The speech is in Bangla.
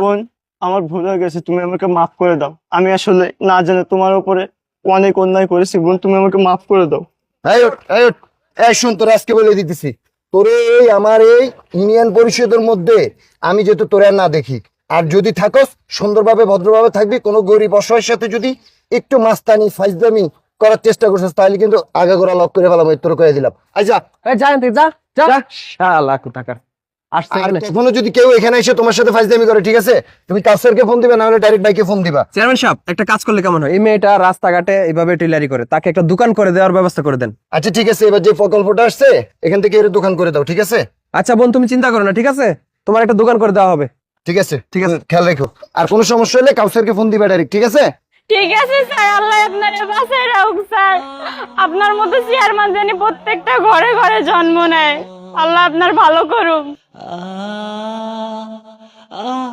বোন, আমার ভুল হয়ে গেছে, তুমি আমাকে মাফ করে দাও। আমি আসলে না জানে তোমার উপরে অনেক অন্যায় করেছি বোন, তুমি আমাকে মাফ করে দাও। এই ওঠ, এই ওঠ। এই শোন, তোরে আজকে বলে দিতেছি, তোরে এই আমার এই ইউনিয়ন পরিষদের মধ্যে আমি যেহেতু তোরে আর না দেখি, আর যদি থাকস সুন্দরভাবে ভদ্রভাবে থাকবি, কোনো গরিব অসহায়ের সাথে যদি একটু মাস্তানি ফাইজদামি করার চেষ্টা করছিস তাহলে কিন্তু আগাগোড়া লক করে ফেলাম, তোর কয়ে দিলাম। আচ্ছা, যা শালা কোথাকার আসছে আর এখানে। কখনো যদি কেউ এখানে এসে তোমার সাথে ফাইজদামি করে, ঠিক আছে, তুমি কাউসারকে ফোন দিবে, না হলে ডাইরেক্ট ভাইকে ফোন দিবা। চেয়ারম্যান সাহেব, একটা কাজ করলে কেমন হয়? এই মেয়েটা রাস্তাঘাটে এইভাবে টিলারি করে, তাকে একটা দোকান করে দেওয়ার ব্যবস্থা করে দেন। আচ্ছা ঠিক আছে, এবার যে প্রকল্পটা আসছে এখান থেকে এর দোকান করে দাও, ঠিক আছে? আচ্ছা বোন, তুমি চিন্তা করো না, ঠিক আছে? তোমার একটা দোকান করে দেওয়া হবে। ঠিক আছে, ঠিক আছে, খেয়াল রেখো। আর কোনো সমস্যা হলে কাউসারকে ফোন দিবা ডাইরেক্ট, ঠিক আছে? ঠিক আছে স্যার, আল্লাহ আপনার বাসায় রাখুক স্যার। আপনার মতো চেয়ারম্যান জানি প্রত্যেকটা ঘরে ঘরে জন্ম নেয়। আল্লাহ আপনার ভালো করুক।